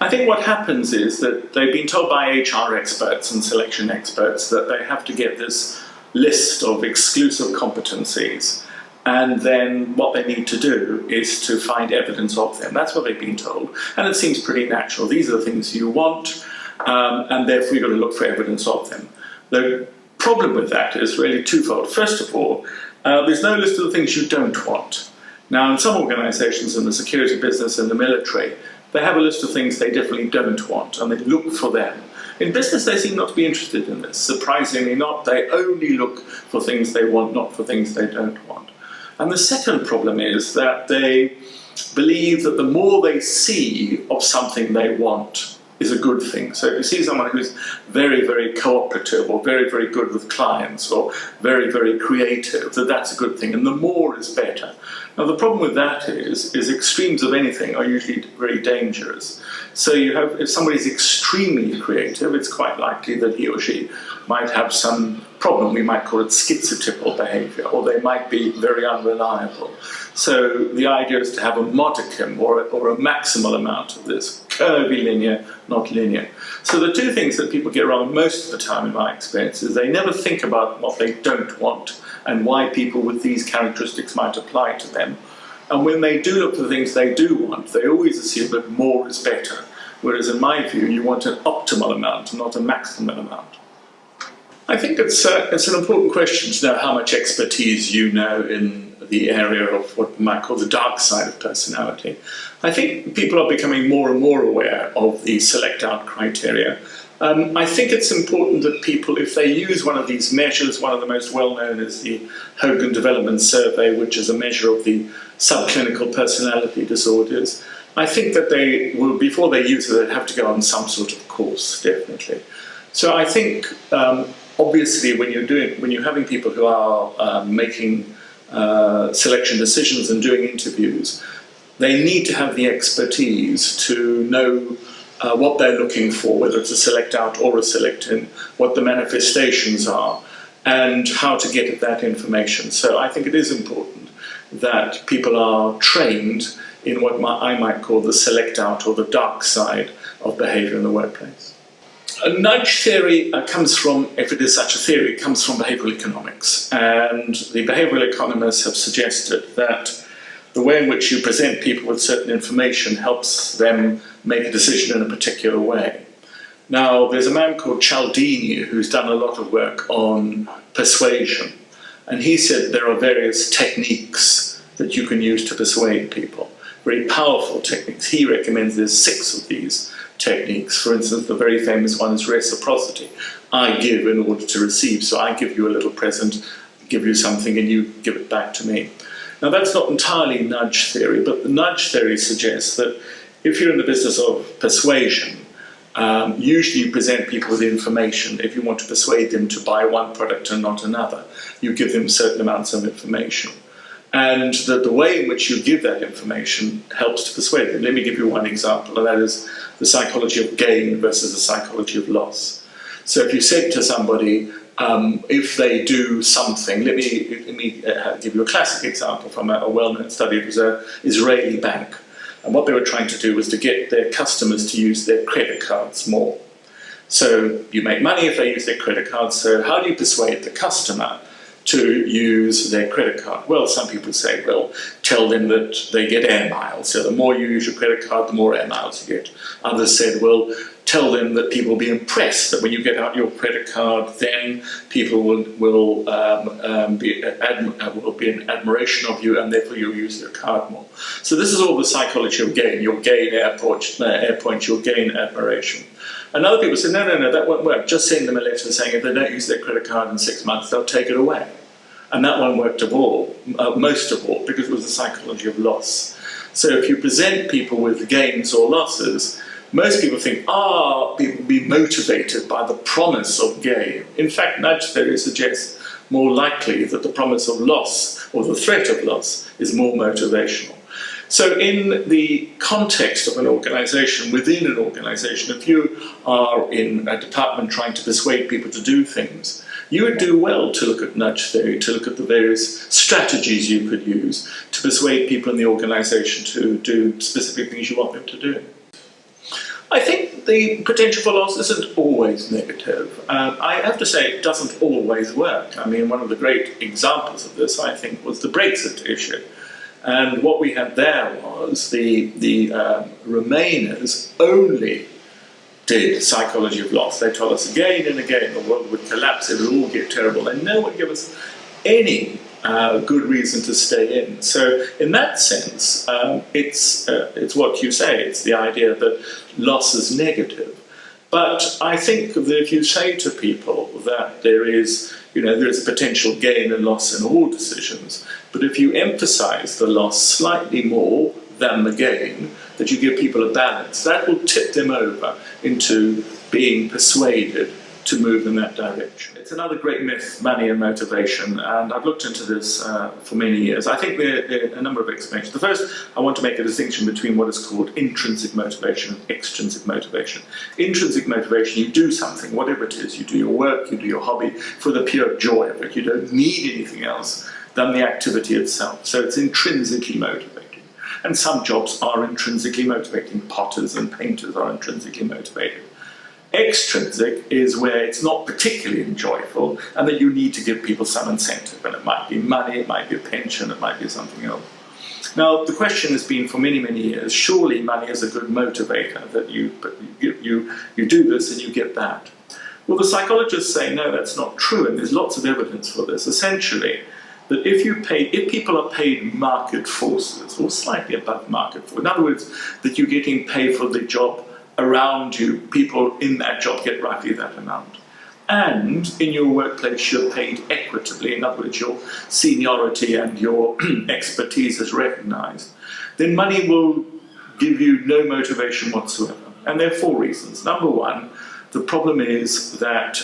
I think what happens is that they've been told by HR experts and selection experts that they have to get this list of exclusive competencies, and then what they need to do is to find evidence of them. That's what they've been told, and it seems pretty natural. These are the things you want, and therefore you've got to look for evidence of them. The problem with that is really twofold. First of all, there's no list of the things you don't want. Now, in some organisations in the security business and the military, they have a list of things they definitely don't want, and they look for them. In business, they seem not to be interested in this. Surprisingly not, they only look for things they want, not for things they don't want. And the second problem is that they believe that the more they see of something they want is a good thing. So if you see someone who's very, very cooperative or very, very good with clients or very, very creative, that's a good thing, and the more is better. Now the problem with that is extremes of anything are usually very dangerous. So you have, if somebody's extremely creative, it's quite likely that he or she might have some problem. We might call it schizotypal behavior, or they might be very unreliable. So the idea is to have a modicum or a maximal amount of this, curvilinear, not linear. So the two things that people get wrong most of the time in my experience is they never think about what they don't want and why people with these characteristics might apply to them. And when they do look for the things they do want, they always assume that more is better. Whereas in my view, you want an optimal amount, not a maximum amount. I think it's an important question to know how much expertise you know in the area of what we might call the dark side of personality. I think people are becoming more and more aware of the select-out criteria. I think it's important that people, if they use one of these measures, one of the most well-known is the Hogan Development Survey, which is a measure of the subclinical personality disorders, I think that they will, before they use it, they'd have to go on some sort of course, definitely. So I think, obviously, when you're having people who are making selection decisions and doing interviews, they need to have the expertise to know what they're looking for, whether it's a select out or a select in, what the manifestations are, and how to get at that information. So I think it is important that people are trained in what I might call the select out or the dark side of behavior in the workplace. A nudge theory comes from, if it is such a theory, it comes from behavioral economics. And the behavioral economists have suggested that the way in which you present people with certain information helps them make a decision in a particular way. Now, there's a man called Cialdini who's done a lot of work on persuasion. And he said there are various techniques that you can use to persuade people, very powerful techniques. He recommends there's 6 of these techniques. For instance, the very famous one is reciprocity. I give in order to receive. So I give you a little present, give you something, and you give it back to me. Now, that's not entirely nudge theory, but the nudge theory suggests that if you're in the business of persuasion, usually you present people with information. If you want to persuade them to buy one product and not another, you give them certain amounts of information. And the way in which you give that information helps to persuade them. Let me give you one example, and that is the psychology of gain versus the psychology of loss. So if you said to somebody, if they do something, let me give you a classic example from a well-known study. It was an Israeli bank, and what they were trying to do was to get their customers to use their credit cards more. So you make money if they use their credit cards, so how do you persuade the customer to use their credit card? Well, some people say, well, tell them that they get air miles. So the more you use your credit card, the more air miles you get. Others said, well, tell them that people will be impressed, that when you get out your credit card, then people will be in admiration of you, and therefore you'll use their card more. So this is all the psychology of gain. You'll gain air points, you'll gain admiration. And other people say, no, that won't work. Just send them a letter saying if they don't use their credit card in 6 months, they'll take it away. And that one worked most of all, because it was the psychology of loss. So if you present people with gains or losses, most people think, people will be motivated by the promise of gain. In fact, nudge theory suggests more likely that the promise of loss or the threat of loss is more motivational. So in the context of an organization, within an organization, if you are in a department trying to persuade people to do things, you would do well to look at nudge theory, to look at the various strategies you could use to persuade people in the organization to do specific things you want them to do. I think the potential for loss isn't always negative. I have to say it doesn't always work. I mean, one of the great examples of this, I think, was the Brexit issue. And what we had there was the Remainers only did psychology of loss. They told us again and again the world would collapse, it would all get terrible, and no one gave us any good reason to stay in. So in that sense, it's what you say, it's the idea that loss is negative. But I think that if you say to people that there is a potential gain and loss in all decisions, but if you emphasize the loss slightly more than the gain, that you give people a balance, that will tip them over into being persuaded to move in that direction. It's another great myth, money and motivation, and I've looked into this for many years. I think there are a number of explanations. The first, I want to make a distinction between what is called intrinsic motivation and extrinsic motivation. Intrinsic motivation, you do something, whatever it is, you do your work, you do your hobby, for the pure joy of it. You don't need anything else than the activity itself. So it's intrinsically motivating. And some jobs are intrinsically motivating. Potters and painters are intrinsically motivated. Extrinsic is where it's not particularly enjoyable and that you need to give people some incentive. And it might be money, it might be a pension, it might be something else. Now, the question has been for many, many years, surely money is a good motivator, that you do this and you get that. Well, the psychologists say, no, that's not true, and there's lots of evidence for this. Essentially, that if people are paid market forces, or slightly above market forces, in other words, that you're getting paid for the job around you, people in that job get roughly that amount. And in your workplace, you're paid equitably, in other words, your seniority and your expertise is recognized, then money will give you no motivation whatsoever. And there are 4 reasons. Number one, the problem is that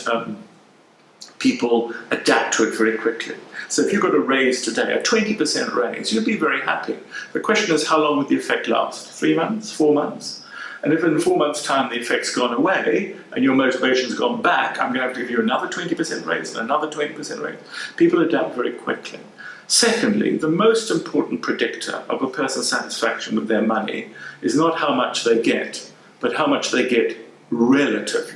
people adapt to it very quickly. So if you got a raise today, a 20% raise, you'd be very happy. The question is, how long would the effect last? 3 months? 4 months? And if in 4 months' time the effect's gone away and your motivation's gone back, I'm going to have to give you another 20% raise and another 20% raise. People adapt very quickly. Secondly, the most important predictor of a person's satisfaction with their money is not how much they get, but how much they get relative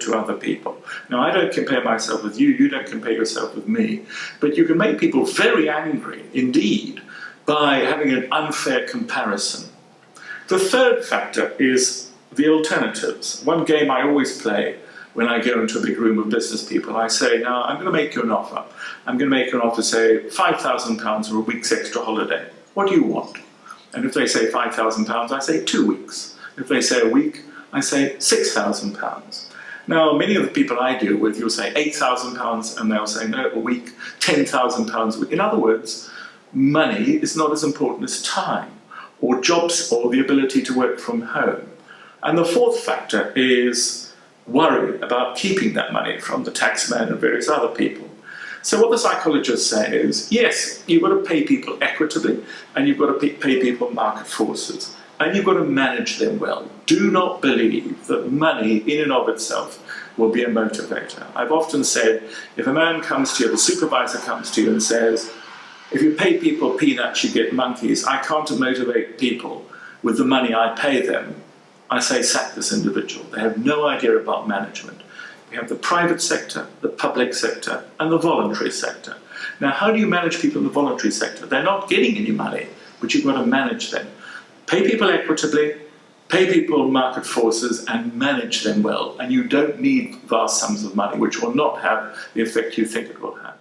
to other people. Now, I don't compare myself with you, you don't compare yourself with me, but you can make people very angry, indeed, by having an unfair comparison. The third factor is the alternatives. One game I always play when I go into a big room of business people, I say, now I'm going to make you an offer. I'm going to make you an offer, say, £5,000 or a week's extra holiday. What do you want? And if they say £5,000, I say 2 weeks. If they say a week, I say £6,000. Now, many of the people I deal with, you'll say £8,000 and they'll say, no, a week, £10,000 a week. In other words, money is not as important as time, or jobs, or the ability to work from home. And the fourth factor is worry about keeping that money from the taxman and various other people. So what the psychologists say is, yes, you've got to pay people equitably, and you've got to pay people market forces, and you've got to manage them well. Do not believe that money in and of itself will be a motivator. I've often said, if a man comes to you, the supervisor comes to you and says, if you pay people peanuts, you get monkeys. I can't motivate people with the money I pay them. I say, sack this individual. They have no idea about management. We have the private sector, the public sector, and the voluntary sector. Now, how do you manage people in the voluntary sector? They're not getting any money, but you've got to manage them. Pay people equitably, pay people market forces, and manage them well. And you don't need vast sums of money, which will not have the effect you think it will have.